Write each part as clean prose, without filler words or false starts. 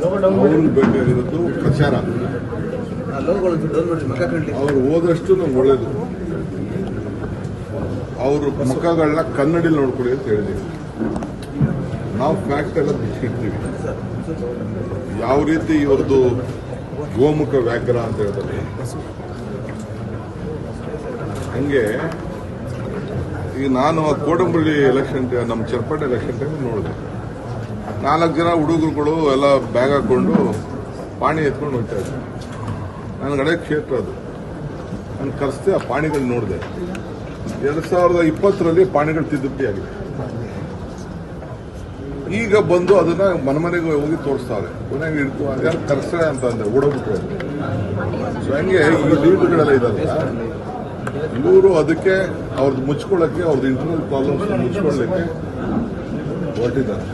ಅವ್ರಿಗೆ ಬೇಕಾಗಿರೋದು ಪ್ರಚಾರ. ಅವ್ರು ಹೋದಷ್ಟು ನಮ್ಗೆ ಒಳ್ಳೇದು. ಅವ್ರ ಮುಖಗಳನ್ನ ಕನ್ನಡಿಲಿ ನೋಡ್ಕೊಳ್ಳಿ ಅಂತ ಹೇಳಿದೀವಿ. ನಾವು ಫ್ಯಾಕ್ಟ್ ಎಲ್ಲ ಬಿಚ್ಚಿಡ್ತೀವಿ. ಯಾವ ರೀತಿ ಇವ್ರದ್ದು ಗೋಮುಖ ವ್ಯಾಘ್ರ ಅಂತ ಹೇಳ್ತಾರೆ, ಹಂಗೆ ಈಗ ನಾನು ಕೋಡಂಬಳ್ಳಿ ಎಲೆಕ್ಷನ್, ನಮ್ಮ ಚರ್ಪಟ್ಟೆ ಎಲೆಕ್ಷನ್ ಟೈಮ್ ನೋಡಿದೆ. 4 ಜನ ಹುಡುಗರುಗಳು ಎಲ್ಲ ಬ್ಯಾಗ್ ಹಾಕೊಂಡು ಪಾಣಿ ಎತ್ಕೊಂಡು ಹೋಗ್ತಾ ಇದ್ರು. ನನ್ನ ಕಡೆ ಕ್ಷೇತ್ರ ಅದು. ನಾನು ಕರೆಸ್ದೆ, ಆ ಪಾಣಿಗಳು ನೋಡಿದೆ. 2020ರಲ್ಲಿ ಪಾಣಿಗಳು ತಿದ್ದುಪಡಿ ಆಗಿದೆ. ಈಗ ಬಂದು ಅದನ್ನ ಮನೆಗೆ ಹೋಗಿ ತೋರಿಸ್ತಾರೆ. ಕೊನೆಗೆ ಹಿಡ್ತು ಅದ್ಯಾರು ಕರೆಸ್ತಾರೆ ಅಂತ ಅಂದ್ರೆ ಓಡೋಗ್ಬಿಟ್ರು. ಸೊ ಹಂಗೆ ಈ ಲೀಡ್ಗಳೆಲ್ಲ ಇದಾರಲ್ಲ, ಇವರು ಅದಕ್ಕೆ ಅವ್ರದ್ದು ಮುಚ್ಕೊಳ್ಳಕ್ಕೆ, ಅವ್ರದ್ದು ಇಂಟರ್ನಲ್ ಪ್ರಾಬ್ಲಮ್ಸ್ ಮುಚ್ಕೊಳ್ಳಕ್ಕೆ ಹೊರಟಿದ್ದಾರೆ.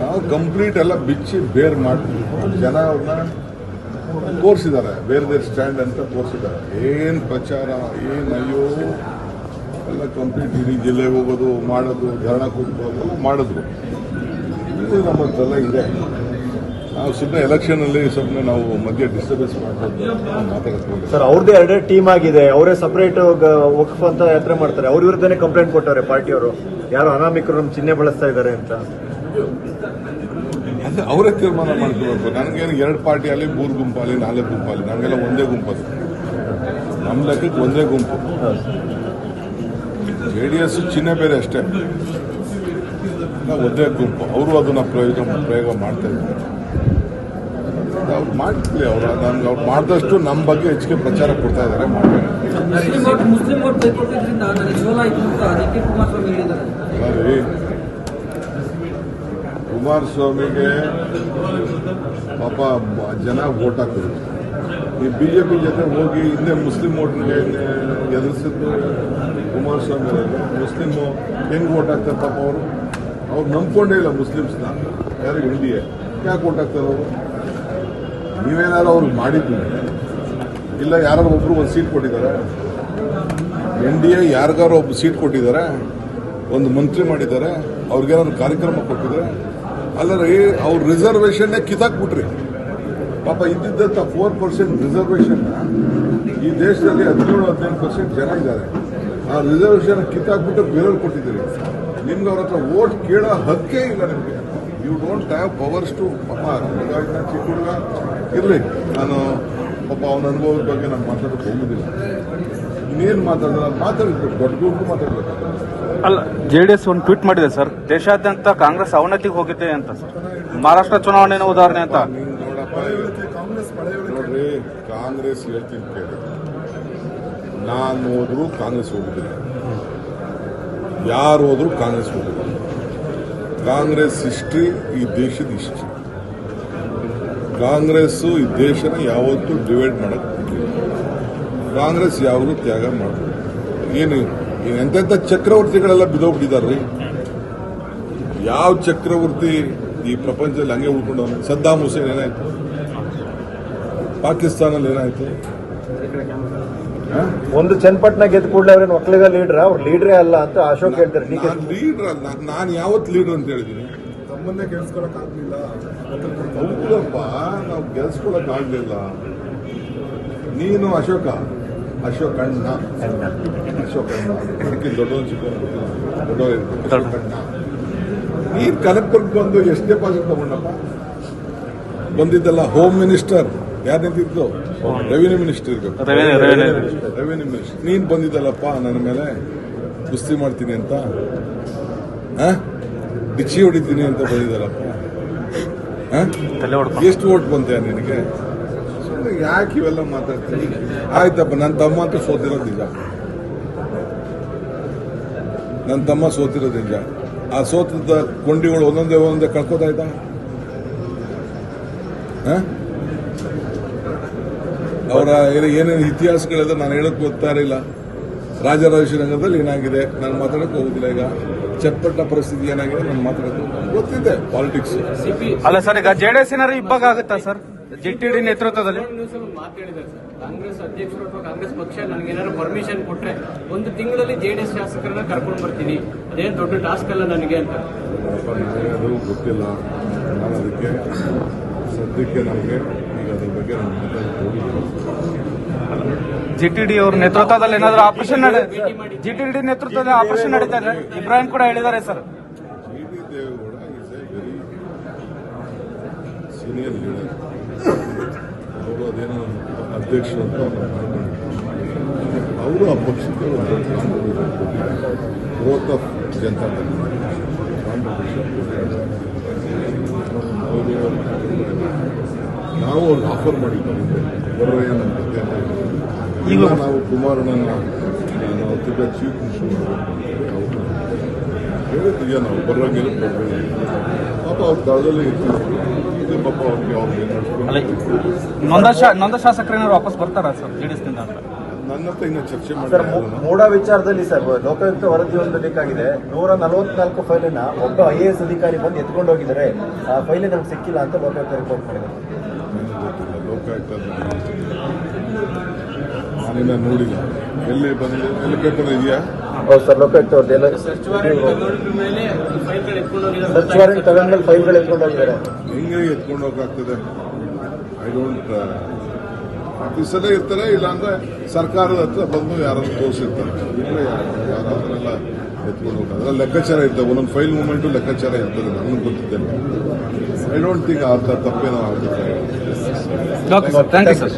ನಾವು ಕಂಪ್ಲೀಟ್ ಎಲ್ಲ ಬಿಚ್ಚಿ ಬೇರ್ ಮಾಡ್ತೀವಿ. ಜನ ಅವ್ರನ್ನ ತೋರಿಸಿದ್ದಾರೆ, ಬೇರೆ ಸ್ಟ್ಯಾಂಡ್ ಅಂತ ತೋರಿಸಿದ್ದಾರೆ. ಏನ್ ಪ್ರಚಾರ, ಏನ್ ಅಯ್ಯೋ ಎಲ್ಲ ಕಂಪ್ಲೀಟ್ ಇಡೀ ಜಿಲ್ಲೆಗೆ ಹೋಗೋದು, ಮಾಡೋದು, ಧರಣ ಕೂತ್ಕೊಳ್ಳೋದು ಮಾಡಿದ್ರು. ಇದು ನಮ್ಮದೆಲ್ಲ ಇದೆ. ನಾವು ಸುಮ್ಮನೆ ಎಲೆಕ್ಷನ್ ಅಲ್ಲಿ ಸುಮ್ಮನೆ ನಾವು ಮಧ್ಯೆ ಡಿಸ್ಟರ್ಬೆನ್ಸ್ ಮಾತಾಡ್ತೀವಿ ಸರ್. ಅವ್ರದ್ದೇ ಎರಡೇ ಟೀಮ್ ಆಗಿದೆ, ಅವರೇ ಸಪರೇಟ್ ವಕ್ಫ್ ಅಂತ ಯಾತ್ರೆ ಮಾಡ್ತಾರೆ. ಅವ್ರ ವಿರುದ್ಧನೇ ಕಂಪ್ಲೇಂಟ್ ಕೊಟ್ಟವ್ರೆ ಪಾರ್ಟಿಯವರು, ಯಾರು ಅನಾಮಿಕರು ನಮ್ಮ ಚಿಹ್ನೆ ಬಳಸ್ತಾ ಇದ್ದಾರೆ ಅಂತ. ಅದೇ ಅವರೇ ತೀರ್ಮಾನ ಮಾಡ್ಕೋಬೇಕು. ನನಗೇನು 2 ಪಾರ್ಟಿಯಲ್ಲಿ 3 ಗುಂಪಾಲಿ 4 ಗುಂಪಾಲಿ, ನಮಗೆಲ್ಲ ಒಂದೇ ಗುಂಪದು. ನಮ್ಮ ಲೆಕ್ಕಕ್ಕೆ ಒಂದೇ ಗುಂಪು. JDS ಚಿಹ್ನೆ ಬೇರೆ ಅಷ್ಟೇ, ಒಂದೇ ಗುಂಪು. ಅವರು ಅದನ್ನ ಪ್ರಯೋಗ ಮಾಡ್ತಾ ಇದ್ದಾರೆ. ಅವ್ರು ಮಾಡ್ತೀವಿ. ಅವ್ರು ಮಾಡಿದಷ್ಟು ನಮ್ಮ ಬಗ್ಗೆ ಹೆಚ್ಚಿಗೆ ಪ್ರಚಾರ ಕೊಡ್ತಾ ಇದ್ದಾರೆ. ಕುಮಾರಸ್ವಾಮಿಗೆ ಪಾಪ ಜನ ವೋಟ್ ಹಾಕಿದ್ರು. ಈ ಬಿಜೆಪಿ ಜೊತೆ ಹೋಗಿ ಹಿಂದೆ ಮುಸ್ಲಿಂ ವೋಟ್ಗೆ ಎದುರಿಸಿದ್ದು ಕುಮಾರಸ್ವಾಮಿ. ಮುಸ್ಲಿಂ ಹೆಂಗ್ ವೋಟ್ ಹಾಕ್ತಾರೆ ಪಾಪ ಅವ್ರು ನಂಬ್ಕೊಂಡೇ ಇಲ್ಲ ಮುಸ್ಲಿಮ್ಸ್ನ. ಯಾರು NDA ಯಾಕೆ ವೋಟ್ ಹಾಕ್ತಾರೆ ಅವರು? ನೀವೇನಾದ್ರು ಅವ್ರಿಗೆ ಮಾಡಿದ್ವಿ ಇಲ್ಲ? ಯಾರು ಒಬ್ರು ಒಂದು ಸೀಟ್ ಕೊಟ್ಟಿದ್ದಾರೆ? NDA ಯಾರಿಗಾರು ಒಬ್ಬ ಸೀಟ್ ಕೊಟ್ಟಿದ್ದಾರೆ, ಒಂದು ಮಂತ್ರಿ ಮಾಡಿದ್ದಾರೆ, ಅವ್ರಿಗೇನಾದ್ರು ಕಾರ್ಯಕ್ರಮ ಕೊಟ್ಟಿದ್ದಾರೆ? ಅಲ್ಲರಿ, ಅವ್ರ ರಿಸರ್ವೇಷನ್ನೇ ಕಿತ್ತಾಕ್ಬಿಟ್ರಿ. ಪಾಪ ಇದ್ದಿದ್ದಂಥ 4% ರಿಸರ್ವೇಷನ್ ಈ ದೇಶದಲ್ಲಿ 17-15% ಜನ ಇದ್ದಾರೆ. ಆ ರಿಸರ್ವೇಷನ್ ಕಿತ್ತಾಕ್ಬಿಟ್ಟು ಬೇರೆಯವ್ರು ಕೊಟ್ಟಿದ್ದೀರಿ. ನಿಮ್ಗೆ ಅವ್ರ ಹತ್ರ ವೋಟ್ ಕೇಳೋ ಹಕ್ಕೇ ಇಲ್ಲ ನಿಮಗೆ. You don't have powers to. ಪಾಪ ಚಿಕ್ಕ ಹುಡುಗ ಇರಲಿ, ನಾನು ಪಾಪ ಅವನ ಅನುಭವದ ಬಗ್ಗೆ ನಾನು ಮಾತಾಡೋಕೆ ಹೋಗುದಿಲ್ಲ. ಇನ್ನೇನು ಮಾತಾಡಬೇಕು, ದೊಡ್ಡ ಗುಂಪು ಮಾತಾಡಬೇಕು. ಅಲ್ಲ, JDS ಒಂದು ಟ್ವೀಟ್ ಮಾಡಿದೆ ಸರ್, ದೇಶಾದ್ಯಂತ ಕಾಂಗ್ರೆಸ್ ಅವನತಿಗೆ ಹೋಗಿದೆ ಅಂತ ಸರ್. ಮಹಾರಾಷ್ಟ್ರ ಚುನಾವಣೆಯ ಉದಾಹರಣೆ ಅಂತ. ನೋಡ್ರಿ, ಕಾಂಗ್ರೆಸ್ ಹೇಳ್ತೀನಿ ಕೇಳಿ, ನಾನು ಹೋದ್ರು ಕಾಂಗ್ರೆಸ್ ಹೋಗುದಿಲ್ಲ, ಯಾರು ಹೋದ್ರು ಕಾಂಗ್ರೆಸ್ ಹೋಗುದಿಲ್ಲ. ಕಾಂಗ್ರೆಸ್ ಹಿಸ್ಟ್ರಿ ಈ ದೇಶದ ಹಿಸ್ಟ್ರಿ. ಕಾಂಗ್ರೆಸ್ ಈ ದೇಶನ ಯಾವತ್ತೂ ಡಿವೈಡ್ ಮಾಡಕ್ ಕಾಂಗ್ರೆಸ್ ಯಾವಾಗಲೂ ತ್ಯಾಗ ಮಾಡಬೇಕು. ಏನು ಎಂತೆಂಥ ಚಕ್ರವರ್ತಿಗಳೆಲ್ಲ ಬಿದ್ದೋಗ್ಬಿಟ್ಟಿದಾರ್ರಿ. ಯಾವ ಚಕ್ರವರ್ತಿ ಈ ಪ್ರಪಂಚದಲ್ಲಿ ಹಂಗೆ ಉಳ್ಕೊಂಡು? ಸದ್ದಾಂ ಹುಸೇನ್ ಏನಾಯ್ತು? ಪಾಕಿಸ್ತಾನಲ್ಲಿ ಏನಾಯ್ತು? ಒಂದು ಚನ್ನಪಟ್ಟಣ ಗೆದ್ದ ಕೂಡಲೇ ಅವ್ರೇನು ಒಕ್ಕಲಿಗ ಲೀಡ್ರ? ಅವ್ರ ಲೀಡ್ರೇ ಅಲ್ಲ ಅಂತ ಅಶೋಕ್ ಹೇಳ್ತಾರೆ. ಲೀಡರ್ ಅಲ್ಲ, ನಾನು ಯಾವತ್ತು ಲೀಡರ್ ಅಂತ ಹೇಳಿದ್ದೀನಿ? ತಮ್ಮನ್ನೇ ಗೆಲ್ಸ್ಕೊಳಕ್ ಆಗ್ಲಿಲ್ಲ. ಹೌದಪ್ಪ, ನಾವು ಗೆಲ್ಸ್ಕೊಳಕ್ ಆಗ್ಲಿಲ್ಲ. ನೀನು ಅಶೋಕ ಅಣ್ಣ ಅದಕ್ಕೆ ದೊಡ್ಡವನ್ ದೊಡ್ಡವಣ್ಣ. ನೀನ್ ಕನಕಪುರಕ್ಕೆ ಬಂದು ಎಷ್ಟು ಡೆಪಾಸಿಟ್ ತಗೊಂಡಪ್ಪ? ಬಂದಿದ್ದಲ್ಲ ಹೋಮ್ ಮಿನಿಸ್ಟರ್, ಯಾರು ನಿಂತಿದ್ದು? ರೆವಿನ್ಯೂ ಮಿನಿಸ್ಟರ್ ಇರ್ಬೇಕು. ರೆವಿನ್ಯೂ ಮಿನಿಸ್ಟರ್ ನೀನ್ ಬಂದಿದ್ದಲ್ಲಪ್ಪ ನನ್ನ ಮೇಲೆ ಕುಸ್ತಿ ಮಾಡ್ತೀನಿ ಅಂತ, ಡಿಚ್ಚಿ ಹೊಡಿತೀನಿ ಅಂತ ಬಂದಿದ್ದಲ್ಲಪ್ಪ. ಎಷ್ಟು ಓಟ್ ಬಂತೆ ನಿನಗೆ? ಯಾಕೆ ಇವೆಲ್ಲ ಮಾತಾಡ್ತೀನಿ? ಆಯ್ತಪ್ಪ, ನನ್ನ ತಮ್ಮ ಅಂತೂ ಸೋತಿರೋದು ನಿಜ. ನನ್ನ ತಮ್ಮ ಸೋತಿರೋದು ನಿಜ. ಆ ಸೋತದ ಕೊಂಡಿಗಳು ಒಂದೊಂದೇ ಕಳ್ಕೋತಾಯ್ತಾ? ಅವರ ಏನೇನು ಇತಿಹಾಸಗಳೆಲ್ಲ ನಾನು ಹೇಳಕ್ ಗೊತ್ತಾ ಇರಲಿಲ್ಲ. ರಾಜರಾಜೇಶ್ವರಿ ಏನಾಗಿದೆ ನಾನು ಮಾತಾಡಕ್ಕೆ ಹೋಗುದಿಲ್ಲ. ಈಗ ಚನ್ನಪಟ್ಟಣ ಪರಿಸ್ಥಿತಿ ಏನಾಗಿದೆ ನಾನು ಮಾತಾಡಕ್ಕೆ ಗೊತ್ತಿದೆ. ಪಾಲಿಟಿಕ್ಸ್ ಅಲ್ಲ ಸರ್, ಈಗ JDS ಏನಾದ್ರು ಇಬ್ಬಾಗ ಆಗುತ್ತಾ ಸರ್ JTD ನೇತೃತ್ವದಲ್ಲಿ? ಕಾಂಗ್ರೆಸ್ ಅಧ್ಯಕ್ಷರು ಅಥವಾ ಕಾಂಗ್ರೆಸ್ ಪಕ್ಷ ನನಗೇನಾದ್ರು ಪರ್ಮಿಷನ್ ಕೊಟ್ರೆ 1 ತಿಂಗಳಲ್ಲಿ JDS ಶಾಸಕರನ್ನ ಕರ್ಕೊಂಡು ಬರ್ತೀನಿ, ಅದೇನು ದೊಡ್ಡ ಟಾಸ್ಕ್ ಅಲ್ಲ ನನಗೆ ಅಂತ. ಅದು ಗೊತ್ತಿಲ್ಲ. ನಾನು ಅದಕ್ಕೆ ಸದ್ಯಕ್ಕೆ ನಮಗೆ ಈಗ ಅದ್ರ ಬಗ್ಗೆ ನಮ್ಮ ಮಾತಾಡೋದು ಜಿಟಿಡಿ ಅವ್ರ ನೇತೃತ್ವದಲ್ಲಿ ಏನಾದ್ರು ಆಪರೇಷನ್ ಜಿಟಿಡಿ ನೇತೃತ್ವದಲ್ಲಿ ಆಪರೇಷನ್ ನಡೀತಾ ಇದೆ ಇಬ್ರಾಹಿಂ ಕೂಡ ಹೇಳಿದ್ದಾರೆ sir. G D Deve Gowda is a very senior leader. ಅವರು ಅದೇನೋ ಅಧ್ಯಕ್ಷರು ಅಂತ ಅವರು ಆ ಪಕ್ಷಕ್ಕೆ ಒಂದು ಗ್ರೋತ್ ಆಫ್ ಜನತಾ ನಾವು ಅವ್ರಿಗೆ ಆಫರ್ ಮಾಡಿದ್ದೀವಿ ಬರೋಯ್ಯ ನಮ್ಮ ಜೊತೆ ಅಂತ. ಈಗ ನಾವು ಕುಮಾರಣ್ಣನ ನಾವು ತಿರ್ಗಾ ಚೀಫ್ ಮಿನಿಸ್ಟರ್ ಹೇಳಿದ್ದೀಯ ನಾವು ಬರೋಂಗಿಲ್ಲ ಬರಬೇಕು ಪಾಪ ಅವ್ರ ಕಾಲದಲ್ಲಿ ಇರ್ತೀವಿ ಪಾಪ ಅವ್ರಿಗೆ ನೊಂದ ಶಾಸಕರೇನಾದ್ರು ವಾಪಸ್ ಬರ್ತಾರಾ ಸರ್ ಜೆಡಿಎಸ್ನಿಂದ ಅಂತ? ನನ್ನ ಹತ್ರ ಇನ್ನು ಚರ್ಚೆ ಸರ್ ಮಾಡಿ ಮೂಡ ವಿಚಾರದಲ್ಲಿ ಸರ್ ಲೋಕಾಯುಕ್ತ ವರದಿಯೊಂದು ಬೇಕಾಗಿದೆ. 144 ಫೈಲನ್ನ ಒಬ್ಬ IAS ಅಧಿಕಾರಿ ಬಂದು ಎತ್ಕೊಂಡು ಹೋಗಿದ್ದಾರೆ. ಆ ಫೈಲ್ ನಮ್ಗೆ ಸಿಕ್ಕಿಲ್ಲ ಅಂತ ಲೋಕಾಯುಕ್ತ ರಿಪೋರ್ಟ್ ಮಾಡಿದ್ದಾರೆ. ನನಗೆ ಗೊತ್ತಿಲ್ಲ ಲೋಕಾಯುಕ್ತ ನಾನಿನ್ನ ನೋಡಿಲ್ಲ. ಎಲ್ಲಿ ಬಂದಿದೆ ಎಲ್ಲಿ ಪೇಪರ್ ಇದೆಯಾ? ಹೌದು ಸರ್, ಲೋಕಾಯುಕ್ತ ಅವ್ರದ್ದೆಲ್ಲ ಸರ್ಚ್ ವಾರೆಂಟ್ ತಗೊಂಡ್ರ ಮೇಲೆ ಫೈಲ್ಗಳು ಎತ್ಕೊಂಡು ಹೋಗಿದ್ದಾರೆ. ಸರ್ಚ್ ವಾರೆಂಟ್ ತಗೊಂಡ್ಮೇಲೆ ಫೈಲ್ಗಳು ಎತ್ಕೊಂಡು ಹೋಗಿದ್ದಾರೆ. ಹೆಂಗೆ ಎತ್ಕೊಂಡು ಹೋಗಕ್ಕಾಗ್ತದೆ? ಐ ಡೋಂಟ್ ಆಫೀಸಲ್ಲೇ ಇರ್ತಾರೆ, ಇಲ್ಲಾಂದ್ರೆ ಸರ್ಕಾರದ ಹತ್ರ ಬಂದು ಯಾರಾದ್ರೂ ತೋರಿಸಿರ್ತಾರೆ. ಇಲ್ಲ ಯಾರಾದ್ರೆಲ್ಲ ಎತ್ಕೊಂಡು ಹೋಗೋದು ಅದ್ರಲ್ಲಿ ಲೆಕ್ಕಾಚಾರ ಇರ್ತವೆ. ಒಂದೊಂದು ಫೈಲ್ ಮೂಮೆಂಟು ಲೆಕ್ಕಾಚಾರ ಇರ್ತದೆ. ನನಗೆ ಗೊತ್ತಿದ್ದಿಲ್ಲ. ಐ ಡೋಂಟ್ ಥಿಂಕ್ ಆ ತಪ್ಪೇನೋ ಆಗ್ತದೆ. Okay sir, thank you sir.